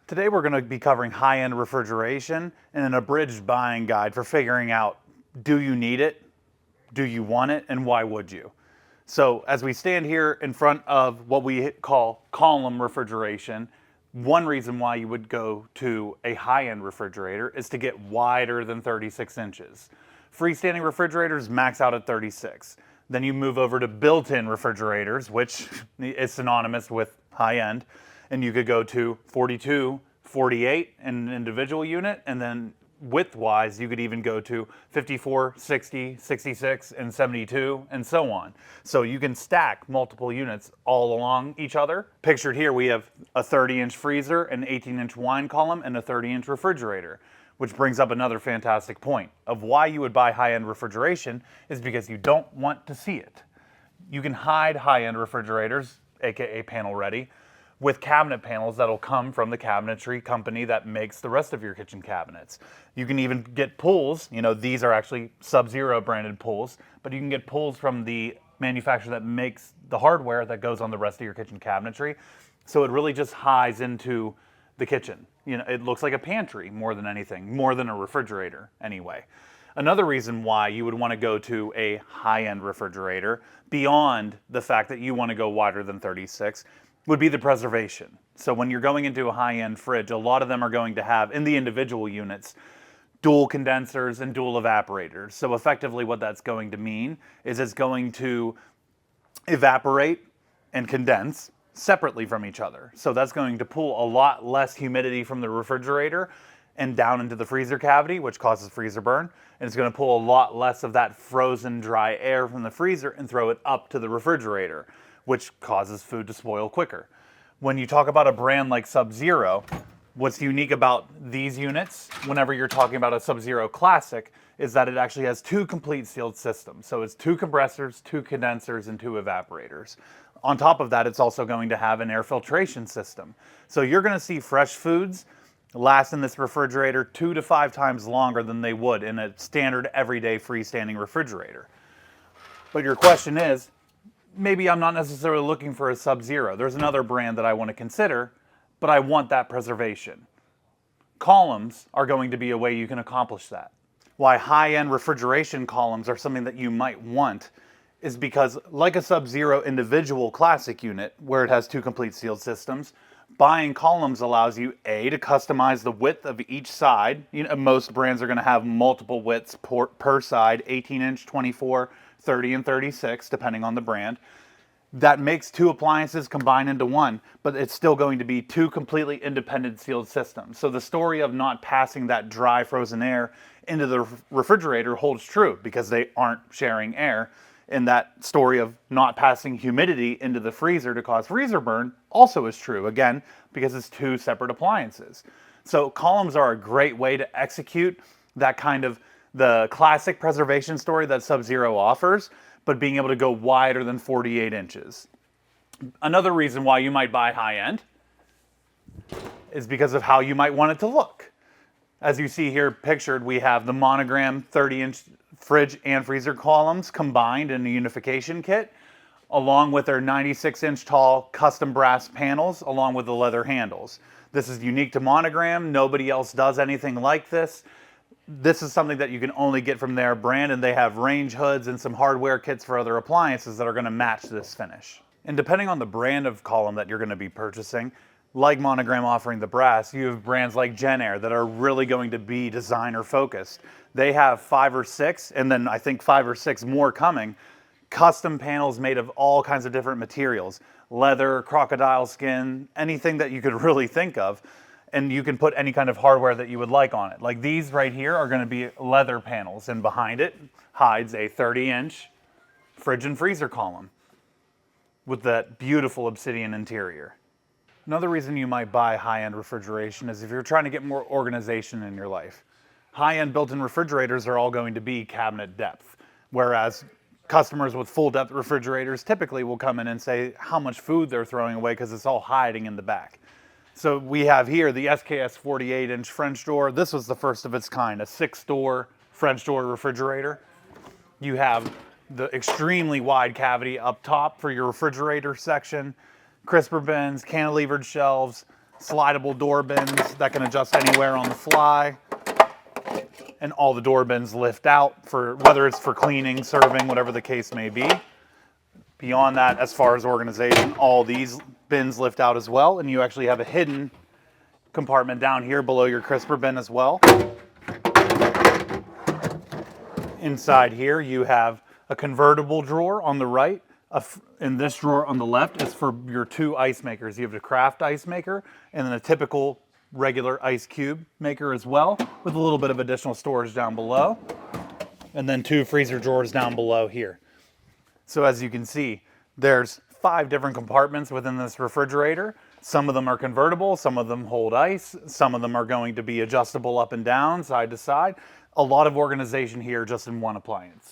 Today we're going to be covering high-end refrigeration and an abridged buying guide for figuring out, do you need it, do you want it, and why would you? So as we stand here in front of what we call column refrigeration, one reason why you would go to a high-end refrigerator is to get wider than 36 inches. Freestanding refrigerators max out at 36. Then you move over to built-in refrigerators, which is synonymous with high-end, and you could go to 42, 48 in an individual unit, and then width-wise, you could even go to 54, 60, 66, and 72, and so on. So you can stack multiple units all along each other. Pictured here, we have a 30-inch freezer, an 18-inch wine column, and a 30-inch refrigerator, which brings up another fantastic point of why you would buy high-end refrigeration is because you don't want to see it. You can hide high-end refrigerators, aka panel ready, with cabinet panels that'll come from the cabinetry company that makes the rest of your kitchen cabinets. You can even get pulls, these are actually Subzero branded pulls, but you can get pulls from the manufacturer that makes the hardware that goes on the rest of your kitchen cabinetry. So it really just hides into the kitchen. It looks like a pantry more than anything, more than a refrigerator anyway. Another reason why you would want to go to a high-end refrigerator, beyond the fact that you want to go wider than 36, would be the preservation. So when you're going into a high-end fridge, a lot of them are going to have, in the individual units, dual condensers and dual evaporators. So effectively what that's going to mean is it's going to evaporate and condense separately from each other. So that's going to pull a lot less humidity from the refrigerator and down into the freezer cavity, which causes freezer burn. And it's going to pull a lot less of that frozen dry air from the freezer and throw it up to the refrigerator, which causes food to spoil quicker. When you talk about a brand like Subzero, what's unique about these units, whenever you're talking about a Subzero Classic, is that it actually has two complete sealed systems. So it's two compressors, two condensers, and two evaporators. On top of that, it's also going to have an air filtration system. So you're going to see fresh foods last in this refrigerator 2 to 5 times longer than they would in a standard everyday freestanding refrigerator. But your question is, maybe I'm not necessarily looking for a Subzero. There's another brand that I want to consider, but I want that preservation. Columns are going to be a way you can accomplish that. Why high-end refrigeration columns are something that you might want is because, like a Subzero individual classic unit, where it has two complete sealed systems, buying columns allows you, A, to customize the width of each side. Most brands are going to have multiple widths per side, 18-inch, 24, 30, and 36, depending on the brand. That makes two appliances combine into one, but it's still going to be two completely independent sealed systems. So the story of not passing that dry frozen air into the refrigerator holds true because they aren't sharing air. And that story of not passing humidity into the freezer to cause freezer burn also is true, again, because it's two separate appliances. So columns are a great way to execute that kind of the classic preservation story that Subzero offers, but being able to go wider than 48 inches. Another reason why you might buy high-end is because of how you might want it to look. As you see here pictured, we have the Monogram 30-inch fridge and freezer columns combined in a unification kit, along with their 96-inch tall custom brass panels, along with the leather handles. This is unique to Monogram. Nobody else does anything like this. This is something that you can only get from their brand, and they have range hoods and some hardware kits for other appliances that are going to match this finish. And depending on the brand of column that you're going to be purchasing, like Monogram offering the brass, you have brands like Jenn-Air that are really going to be designer focused. They have 5 or 6, and then I think 5 or 6 more coming, custom panels made of all kinds of different materials. Leather, crocodile skin, anything that you could really think of. And you can put any kind of hardware that you would like on it. Like these right here are going to be leather panels, and behind it hides a 30-inch fridge and freezer column with that beautiful obsidian interior. Another reason you might buy high-end refrigeration is if you're trying to get more organization in your life. High-end built-in refrigerators are all going to be cabinet depth, whereas customers with full-depth refrigerators typically will come in and say how much food they're throwing away because it's all hiding in the back. So we have here the SKS 48-inch French door. This was the first of its kind, a 6-door French door refrigerator. You have the extremely wide cavity up top for your refrigerator section, crisper bins, cantilevered shelves, slidable door bins that can adjust anywhere on the fly. And all the door bins lift out for whether it's for cleaning, serving, whatever the case may be. Beyond that, as far as organization, all these bins lift out as well, and you actually have a hidden compartment down here below your crisper bin as well. Inside here, you have a convertible drawer on the right, and this drawer on the left is for your 2 ice makers. You have a craft ice maker, and then a typical regular ice cube maker as well, with a little bit of additional storage down below, and then 2 freezer drawers down below here. So as you can see, there's 5 different compartments within this refrigerator. Some of them are convertible, some of them hold ice, some of them are going to be adjustable up and down, side to side. A lot of organization here just in one appliance.